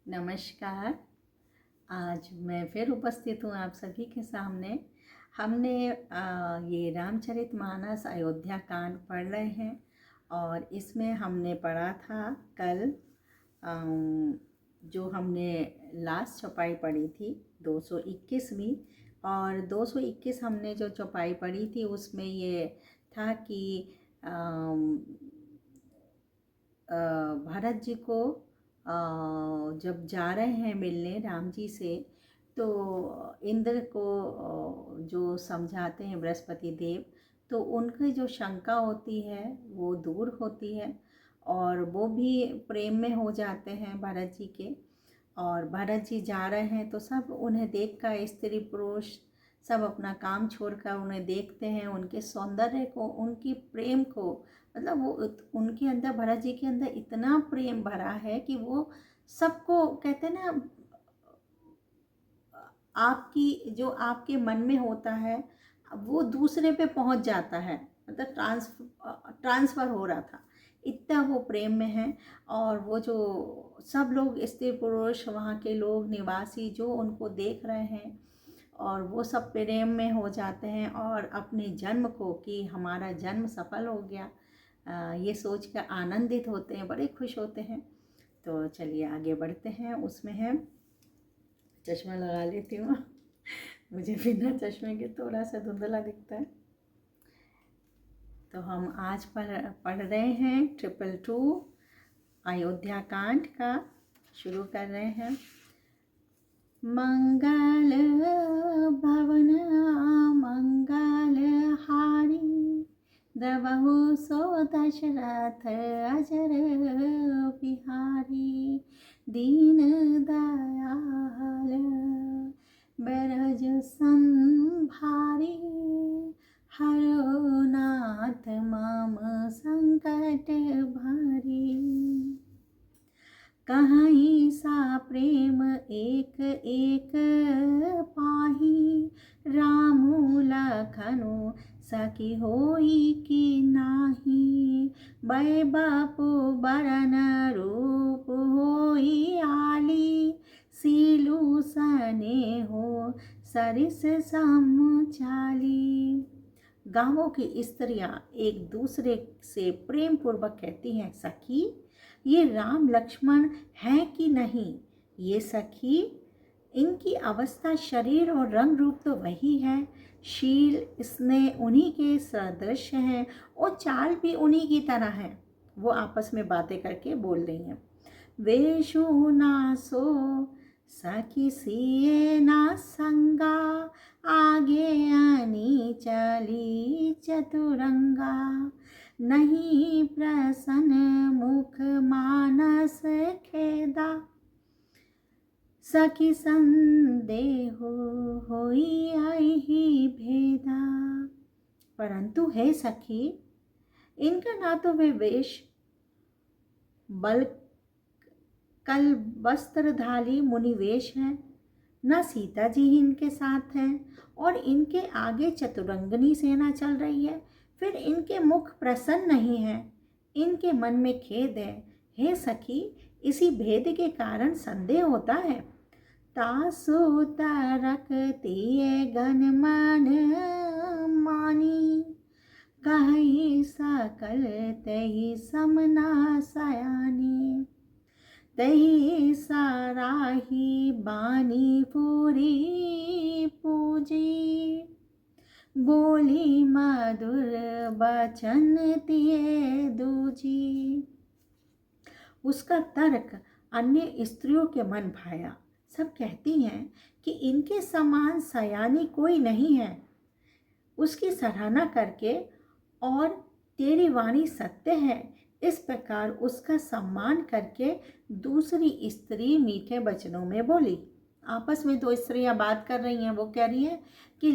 नमस्कार। आज मैं फिर उपस्थित हूँ आप सभी के सामने। हमने ये रामचरितमानस अयोध्या कांड पढ़ रहे हैं और इसमें हमने पढ़ा था कल जो हमने लास्ट चौपाई पढ़ी थी 221वीं। और 221 हमने जो चौपाई पढ़ी थी उसमें ये था कि भरत जी को जब जा रहे हैं मिलने राम जी से, तो इंद्र को जो समझाते हैं बृहस्पति देव, तो उनकी जो शंका होती है वो दूर होती है और वो भी प्रेम में हो जाते हैं भरत जी के। और भरत जी जा रहे हैं तो सब उन्हें देखकर, स्त्री पुरुष सब अपना काम छोड़कर उन्हें देखते हैं, उनके सौंदर्य को, उनकी प्रेम को। मतलब वो उनके अंदर, भरत जी के अंदर इतना प्रेम भरा है कि वो सबको कहते हैं ना, आपकी जो आपके मन में होता है वो दूसरे पे पहुंच जाता है। मतलब ट्रांसफ़र हो रहा था, इतना वो प्रेम में है। और वो जो सब लोग, स्त्री पुरुष, वहाँ के लोग, निवासी जो उनको देख रहे हैं और वो सब प्रेम में हो जाते हैं और अपने जन्म को, कि हमारा जन्म सफल हो गया, ये सोच कर आनंदित होते हैं, बड़े खुश होते हैं। तो चलिए आगे बढ़ते हैं। उसमें है, चश्मा लगा लेती हूँ मुझे बिना चश्मे के थोड़ा सा धुंधला दिखता है। तो हम आज पढ़ रहे हैं 222 अयोध्या कांड का, शुरू कर रहे हैं। मंगल भवन मंगल हारी, द्रवहु सो दशरथ अजर बिहारी, दीन दयाल बरज संभारी, हरो नाथ मम संकट भारी। कहीं सा प्रेम एक एक पाही, रामु लखनु सखी होई कि नाही, बै बापु बरन रूप होई आली, सीलू सने हो सरिस सम चाली। गांवों की स्त्रियां एक दूसरे से प्रेम पूर्वक कहती हैं, सखी ये राम लक्ष्मण हैं कि नहीं। ये सखी, इनकी अवस्था, शरीर और रंग रूप तो वही है, शील स्नेह उन्हीं के सदृश हैं और चाल भी उन्हीं की तरह है। वो आपस में बातें करके बोल रही हैं। वेशु नासो सखी सिए ना संगा, आगे आनी चली चतुरंगा, नहीं प्रसन्न मुख मानस खेदा, सखी संदेह होई आई ही भेदा। परंतु हे सखी, इनका ना तो वे वेश बल कल वस्त्रधारी मुनिवेश हैं, न सीता जी ही इनके साथ हैं, और इनके आगे चतुरंगनी सेना चल रही है। फिर इनके मुख प्रसन्न नहीं है, इनके मन में खेद है। हे सखी, इसी भेद के कारण संदेह होता है। तासु तरकती गन मन मानी, कहीं सकल तही समना सयानी, तही साराही बानी पूरी पूजी, बोली मधुर बचन तिये दूजी। उसका तर्क अन्य स्त्रियों के मन भाया। सब कहती हैं कि इनके समान सयानी कोई नहीं है। उसकी सराहना करके, और तेरी वाणी सत्य है, इस प्रकार उसका सम्मान करके दूसरी स्त्री मीठे वचनों में बोली। आपस में दो स्त्रियां बात कर रही हैं। वो कह रही हैं कि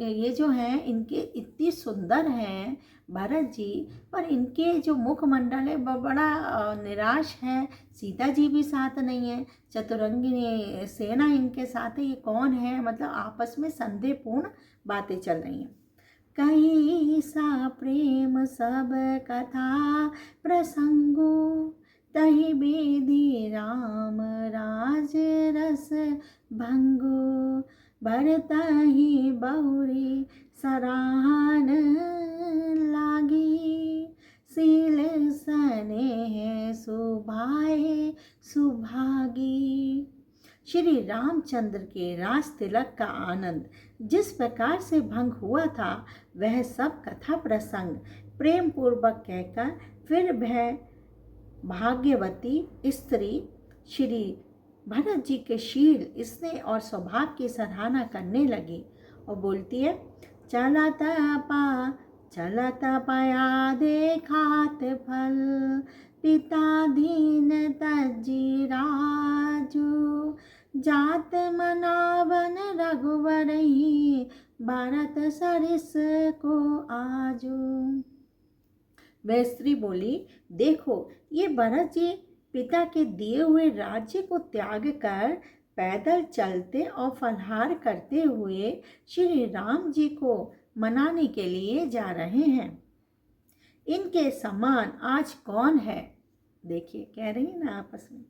ये जो हैं इनके इतनी सुंदर हैं भरत जी, पर इनके जो मुखमंडल है वह बड़ा निराश है। सीता जी भी साथ नहीं है, चतुरंगिनी सेना इनके साथ है, ये कौन है। मतलब आपस में संदेहपूर्ण बातें चल रही हैं। कहीं सा प्रेम सब कथा प्रसंगो, तही बेदी राम राज रस भंगो, भरता ही बहुरी सराहन लागी, सील स्नेह सुभाए सुभागी। श्री रामचंद्र के रास तिलक का आनंद जिस प्रकार से भंग हुआ था, वह सब कथा प्रसंग प्रेम पूर्वक कहकर फिर वह भाग्यवती स्त्री श्री भरत जी के शील, स्नेह और स्वभाव की सराहना करने लगी और बोलती है, चलता पाया देखात फल, पिता दीन तजी राजू, जात मनावन रघुवर ही, भरत सरिस को आजू। वह स्त्री बोली, देखो ये भरत जी पिता के दिए हुए राज्य को त्याग कर पैदल चलते और फलहार करते हुए श्री राम जी को मनाने के लिए जा रहे हैं। इनके समान आज कौन है? देखिए कह रही है ना आपस में।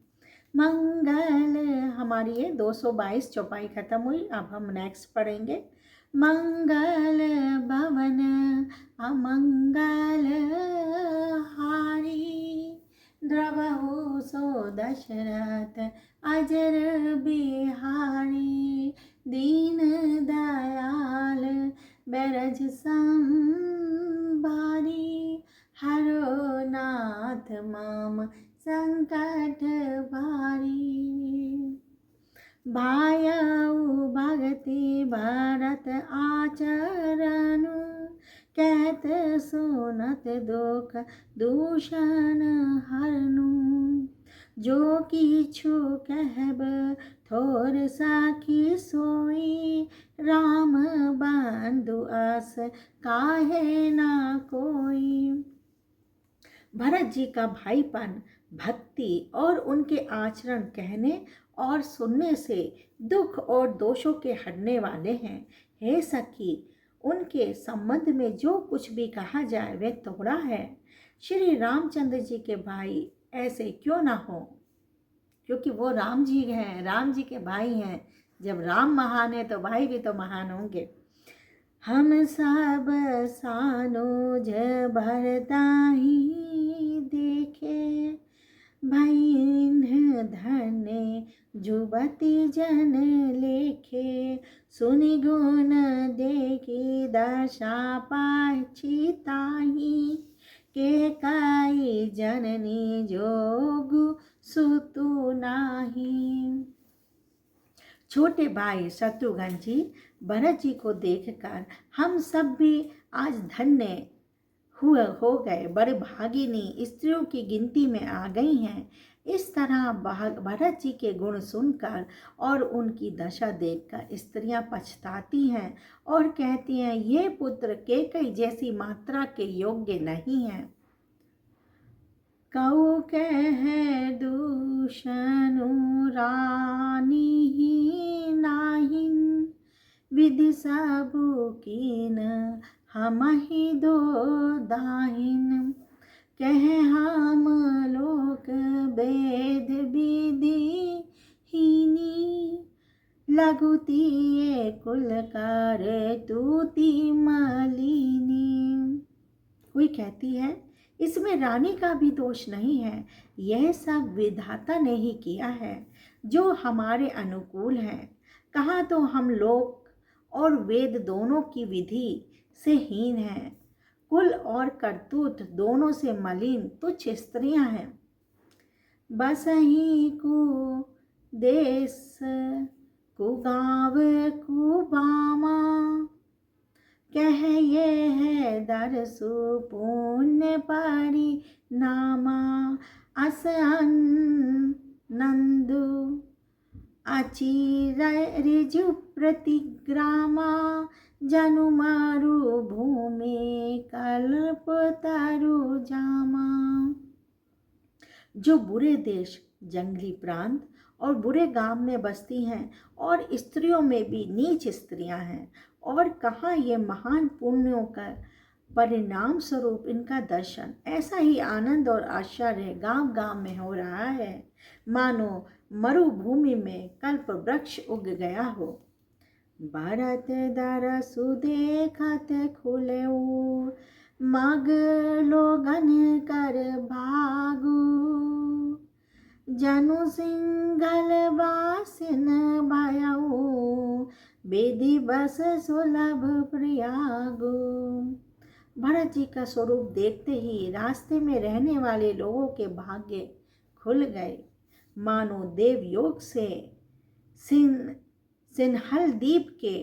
मंगल, हमारी ये 222 चौपाई खत्म हुई। अब हम नेक्स्ट पढ़ेंगे। मंगल भवन अमंगल हारी, द्रवहु सो दशरथ अजर बिहारी, दीन दयाल बैरज संभारी, हरो नाथ मम संकट भारी। भायउ भगति भरत आचरणु, कहत सुनत दुख दूषण हरनु, जो किछु कहब थोर साखी सोई, राम बंधु अस काहे ना कोई। भरत जी का भाईपन, भक्ति और उनके आचरण कहने और सुनने से दुख और दोषों के हटने वाले हैं। हे सखी, उनके संबंध में जो कुछ भी कहा जाए वह थोड़ा है। श्री रामचंद्र जी के भाई ऐसे क्यों ना हो, क्योंकि वो राम जी हैं, राम जी के भाई हैं। जब राम महान है तो भाई भी तो महान होंगे। हम सब सानुज भरता ही देखे, भईन धन्य जुबती जन लेखे, सुनि गुण देखी दशा पाछिताही, के काई जननी जोगु सुतु नाही। छोटे भाई शत्रुघ्न जी भरत जी को देखकर हम सब भी आज धन्य हो गए, बड़े भागिनी स्त्रियों की गिनती में आ गई हैं। इस तरह भरत जी के गुण सुनकर और उनकी दशा देखकर स्त्रियां पछताती हैं और कहती हैं, ये पुत्र कैकेयी जैसी मात्रा के योग्य नहीं हैं। कऊ कह दूषणु रानी ही नाहिन, विधि सबु कीन हमहि दो दाहिन, कह हम लोक वेद विधि हीनी, लघुति कुल कर तूति मलिनी। कोई कहती है, इसमें रानी का भी दोष नहीं है, यह सब विधाता ने ही किया है जो हमारे अनुकूल है। कहाँ तो हम लोक और वेद दोनों की विधि से हीन हैं, कुल और करतूत दोनों से मलिन तुच्छ स्त्रियां हैं। बसही कु देश कु गाँव कु बामा, कह ये है दरसु पुण्य परिनामा, अस नंदु अचि रिजु प्रतिग्रामा, जनु मारु भूमि कल्प तरु जामा। जो बुरे देश, जंगली प्रांत और बुरे गांव में बसती हैं और स्त्रियों में भी नीच स्त्रियां हैं, और कहाँ ये महान पुण्यों का परिणाम स्वरूप इनका दर्शन। ऐसा ही आनंद और आश्चर्य गांव गांव में हो रहा है, मानो मरुभूमि में कल्प वृक्ष उग गया हो। भरत दरसु देखत खुलऊ, मग लोगन कर भागु। जनु सिंघल बासिन भयऊ, बेदी बस सुलभ प्रयागु। भरत जी का स्वरूप देखते ही रास्ते में रहने वाले लोगों के भाग्य खुल गए, मानो देवयोग से सिन्हल द्वीप के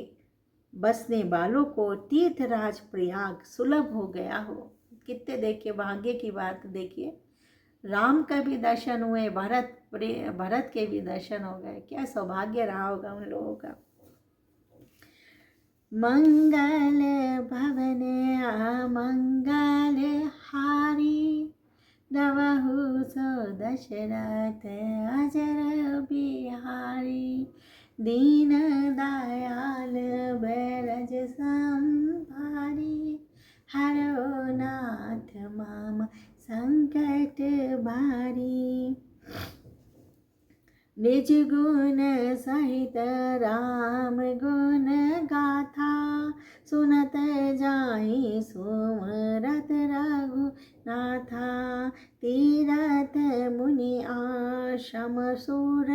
बसने वालों को तीर्थराज प्रयाग सुलभ हो गया हो। कितने देखिए भाग्य की बात, देखिए राम का भी दर्शन हुए, भरत के भी दर्शन हो गए। क्या सौभाग्य रहा होगा उन लोगों का। मंगल भवन अमंगल हारी, दवहु सो दशरथ अजर बिहारी। दीन दयाल बैरज संभारी, हरो नाथ माम संकट भारी। निज गुण सहित राम गुण गाथा, सुनत जाहि सुमरत रघुनाथा। तीरथ मुनि आश्रम सुर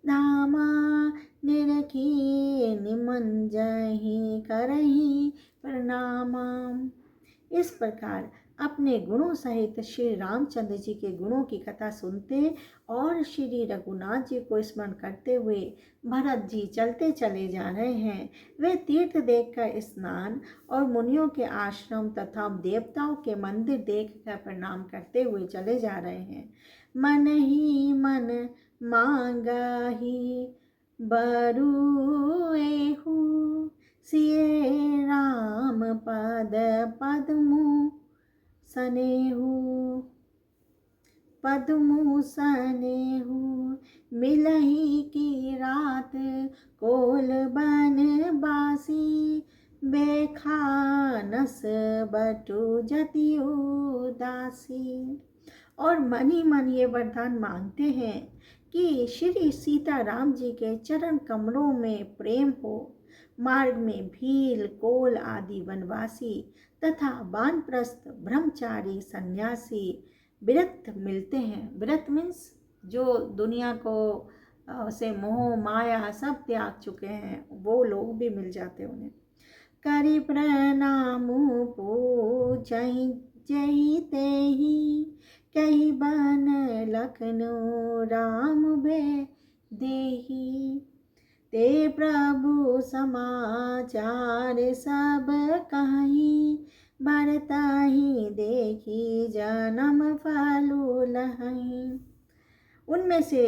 धामा, निरखी निमंजहि करहि प्रणामा। इस प्रकार अपने गुणों सहित श्री रामचंद्र जी के गुणों की कथा सुनते और श्री रघुनाथ जी को स्मरण करते हुए भरत जी चलते चले जा रहे हैं। वे तीर्थ देखकर स्नान और मुनियों के आश्रम तथा देवताओं के मंदिर देखकर प्रणाम करते हुए चले जा रहे हैं। मन ही मन मांगा ही बरु एहु, सिए राम पद पद्मु सनेहु। पद्मु सनेहु मिलही की रात, कोल बन बासी। बेखानस बटु जति उदासी। और मन ही मन ये वरदान मांगते हैं कि श्री सीता राम जी के चरण कमलों में प्रेम हो। मार्ग में भील, कोल आदि वनवासी तथा वानप्रस्थ ब्रह्मचारी सन्यासी विरक्त मिलते हैं। विरक्त मीन्स जो दुनिया को से मोह माया सब त्याग चुके हैं, वो लोग भी मिल जाते उन्हें। करि प्रणाम पूजहि जहि तेहि, कहि बन लखनऊ राम बे देहि। ते प्रभु समाचार सब कहि, भरताहि देखी जन्म फलु लहि। उनमें से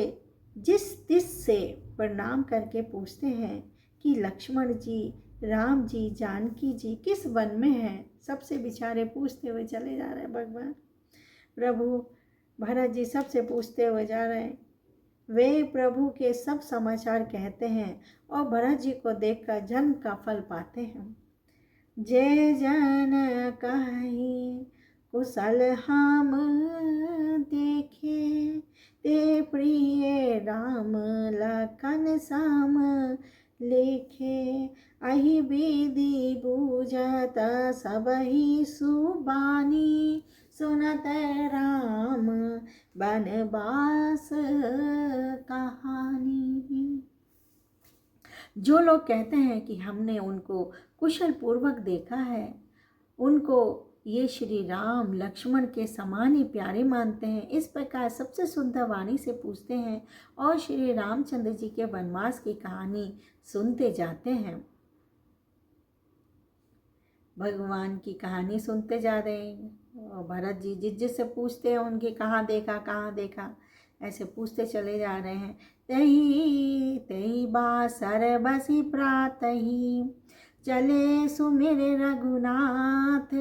जिस तिस से प्रणाम करके पूछते हैं कि लक्ष्मण जी, राम जी, जानकी जी किस वन में हैं। सबसे बेचारे पूछते हुए चले जा रहे हैं। भगवान प्रभु भरत जी सबसे पूछते हुए जा रहे हैं। वे प्रभु के सब समाचार कहते हैं और भरत जी को देखकर जन्म का फल पाते हैं। जय जन कहि कुशल हम देखे, ते प्रिय राम लखन सम लेखे। अहि विधि बूझत सबहि सुबानी, सुनत राम बनवास कहानी। जो लोग कहते हैं कि हमने उनको कुशल पूर्वक देखा है, उनको ये श्री राम लक्ष्मण के समान ही प्यारे मानते हैं। इस प्रकार सबसे सुंदर वाणी से पूछते हैं और श्री रामचंद्र जी के वनवास की कहानी सुनते जाते हैं। भगवान की कहानी सुनते जा रहे हैं और भरत जी जिससे पूछते हैं उनके कहाँ देखा ऐसे पूछते चले जा रहे हैं। तही तही बासर बसी प्रातही, चले सुमिर रघुनाथ।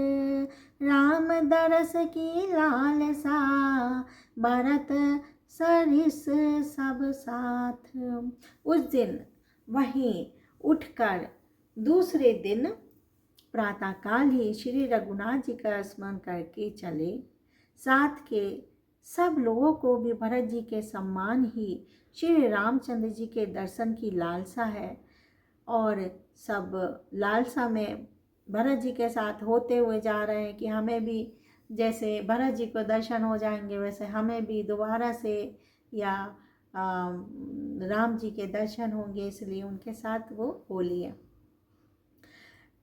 राम दरस की लालसा, भरत सरिस सब साथ। उस दिन वहीं उठकर दूसरे दिन प्रातःकाल ही श्री रघुनाथ जी का स्मरण करके चले। साथ के सब लोगों को भी भरत जी के सम्मान ही श्री रामचंद्र जी के दर्शन की लालसा है और सब लालसा में भरत जी के साथ होते हुए जा रहे हैं कि हमें भी जैसे भरत जी को दर्शन हो जाएंगे वैसे हमें भी दोबारा से या राम जी के दर्शन होंगे, इसलिए उनके साथ वो होली है।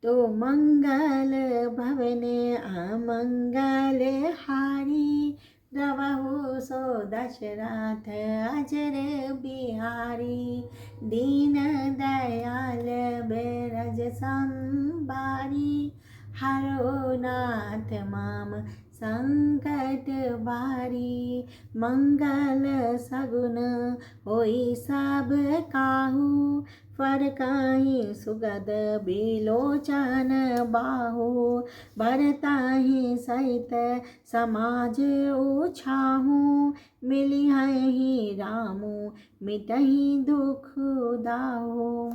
तो मंगल भवने अमंगल हारी, द्रवहु सो दशरथ अजर बिहारी, दीन दयाल बेरज संभारी, हरो नाथ माम संकट भारी, मंगल सगुन होई सब काहू, फर काहि सुगद बिलोचन बाहु, भरताहि सहित समाज उछाहू, मिली ही रामू मिटहि दुख दाहू।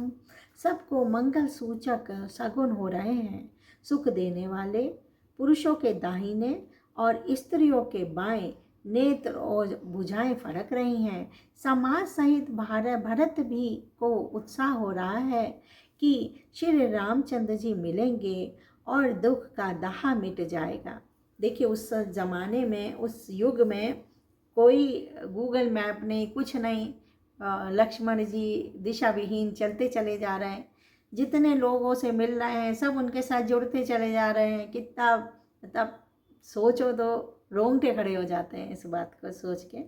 सबको मंगल सूचक सगुन हो रहे हैं। सुख देने वाले पुरुषों के दाहिने और स्त्रियों के बाएं नेत्र और भुजाएं फड़क रही हैं। समाज सहित भरत भी को उत्साह हो रहा है कि श्री रामचंद्र जी मिलेंगे और दुख का दाहा मिट जाएगा। देखिए उस ज़माने में, उस युग में कोई गूगल मैप नहीं, कुछ नहीं। लक्ष्मण जी दिशा विहीन चलते चले जा रहे हैं, जितने लोगों से मिल रहे हैं सब उनके साथ जुड़ते चले जा रहे हैं। कितना मतलब सोचो तो रोंगटे खड़े हो जाते हैं इस बात को सोच के।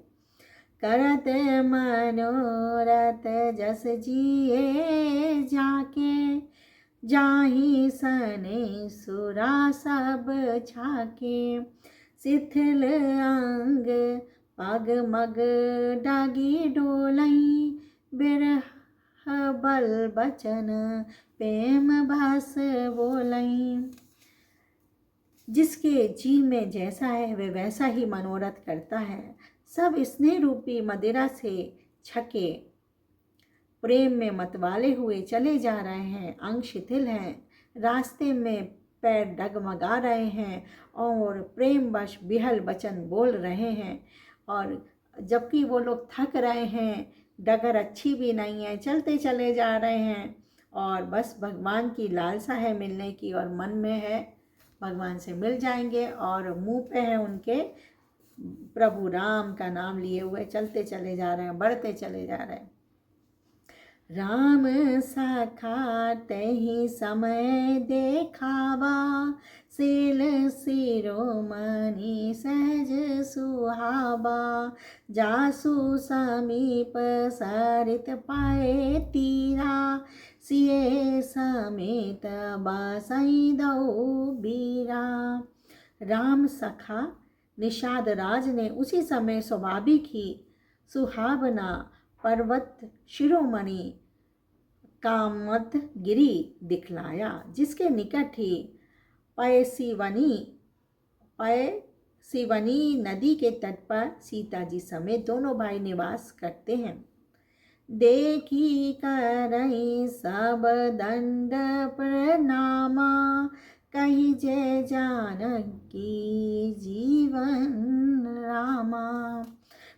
करत मनोरथ जस जिए जाके, जाहि सने सुरा सब छाके, शिथिल अंग पग मग डागी डोलई, बिरह बल बचन प्रेम भास बोलई। जिसके जी में जैसा है वह वैसा ही मनोरथ करता है। सब स्नेह रूपी मदिरा से छके प्रेम में मतवाले हुए चले जा रहे हैं। अंग शिथिल हैं, रास्ते में पैर डगमगा रहे हैं और प्रेमवश बिहल वचन बोल रहे हैं। और जबकि वो लोग थक रहे हैं, डगर अच्छी भी नहीं है, चलते चले जा रहे हैं और बस भगवान की लालसा है मिलने की, और मन में है भगवान से मिल जाएंगे और मुंह पे है उनके प्रभु राम का नाम लिए हुए चलते चले जा रहे हैं, बढ़ते चले जा रहे हैं। राम सखा तहि समय देखावा, सेल शिरोमणि सहज सुहावा, जासु समीप सरित पाए तीरा, सिए समेत बसई दऊ बीरा। राम सखा निषाद राज ने उसी समय स्वाभाविक ही सुहावना पर्वत शिरोमणि कामद गिरी दिखलाया, जिसके निकट ही पयसिवनी नदी के तट पर सीता जी समेत दोनों भाई निवास करते हैं। देखी करई सब दंड प्रणामा, कही जय जानकी जीवन रामा।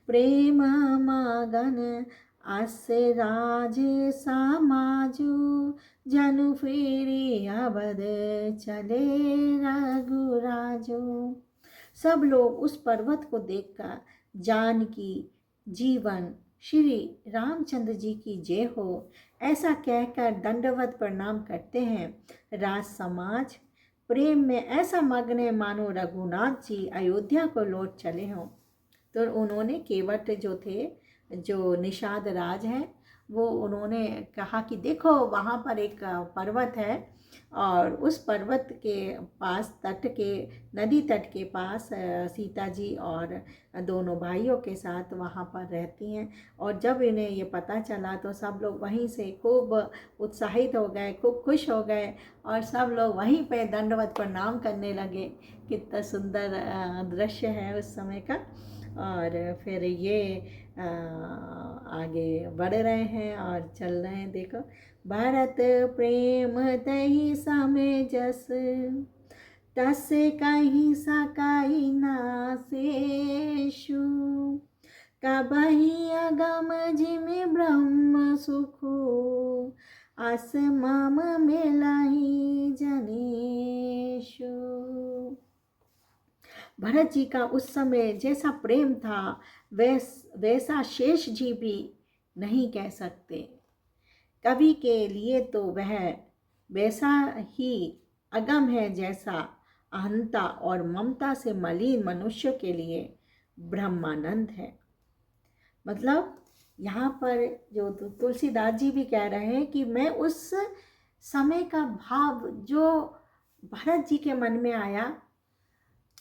प्रेम मगन अस राज समाजू, जनु फेरी अवध चले रघुराजो। सब लोग उस पर्वत को देखकर जानकी जीवन श्री रामचंद्र जी की जय हो ऐसा कहकर दंडवत प्रणाम करते हैं। राज समाज प्रेम में ऐसा मग्न है मानो रघुनाथ जी अयोध्या को लौट चले हों। तो उन्होंने केवट जो थे, जो निषाद राज हैं, वो उन्होंने कहा कि देखो वहाँ पर एक पर्वत है और उस पर्वत के पास नदी तट के पास सीता जी और दोनों भाइयों के साथ वहाँ पर रहती हैं। और जब इन्हें ये पता चला तो सब लोग वहीं से खूब उत्साहित हो गए, खूब खुश हो गए और सब लोग वहीं पे दंडवत प्रणाम करने लगे। कितना सुंदर दृश्य है उस समय का। और फिर ये आगे बढ़ रहे हैं और चल रहे हैं। देखो, भरत प्रेम तहि समय जस, तस कहीं सकाई नासेषु, कबहि अगम जिमि ब्रह्म सुखु, आस मम मिलहि जनेषु। भरत जी का उस समय जैसा प्रेम था वैसा शेष जी भी नहीं कह सकते। कवि के लिए तो वह वैसा ही अगम है जैसा अहंता और ममता से मलिन मनुष्य के लिए ब्रह्मानंद है। मतलब यहाँ पर जो तुलसीदास जी भी कह रहे हैं कि मैं उस समय का भाव जो भरत जी के मन में आया,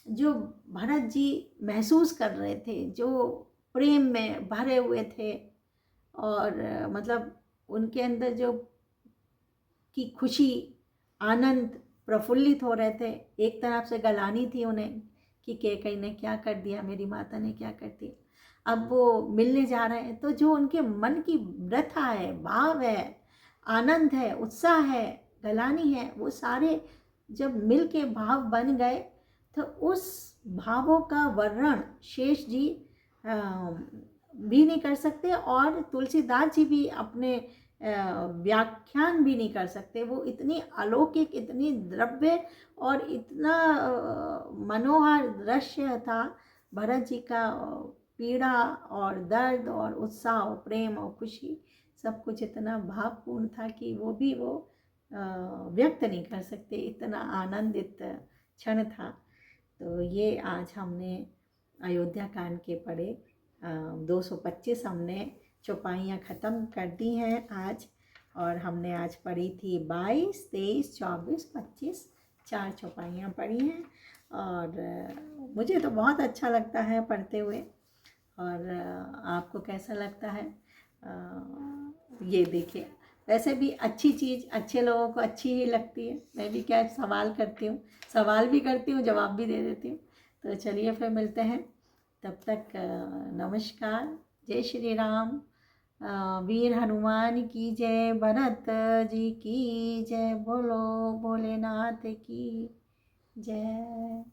जो भरत जी महसूस कर रहे थे, जो प्रेम में भरे हुए थे, और मतलब उनके अंदर जो की खुशी, आनंद, प्रफुल्लित हो रहे थे। एक तरफ से गलानी थी उन्हें कि कैकेयी ने क्या कर दिया, मेरी माता ने क्या कर दिया। अब वो मिलने जा रहे हैं तो जो उनके मन की व्यथा है, भाव है, आनंद है, उत्साह है, गलानी है, वो सारे जब मिल के भाव बन गए तो उस भावों का वर्णन शेष जी भी नहीं कर सकते और तुलसीदास जी भी अपने व्याख्यान भी नहीं कर सकते। वो इतनी अलौकिक, इतनी द्रव्य और इतना मनोहर दृश्य था भरत जी का। पीड़ा और दर्द और उत्साह और प्रेम और खुशी सब कुछ इतना भावपूर्ण था कि वो व्यक्त नहीं कर सकते, इतना आनंदित क्षण था। तो ये आज हमने अयोध्या कांड के पढ़े 225 हमने चौपाइयाँ ख़त्म कर दी हैं आज। और हमने आज पढ़ी थी 22, 23, 24, 25, 4 चौपाइयाँ पढ़ी हैं। और मुझे तो बहुत अच्छा लगता है पढ़ते हुए। और आपको कैसा लगता है? ये देखिए, वैसे भी अच्छी चीज़ अच्छे लोगों को अच्छी ही लगती है। मैं भी क्या सवाल करती हूँ, सवाल भी करती हूँ, जवाब भी दे देती हूँ। तो चलिए फिर मिलते हैं, तब तक नमस्कार, जय श्री राम। वीर हनुमान की जय, भरत जी की जय, बोलो भोलेनाथ की जय।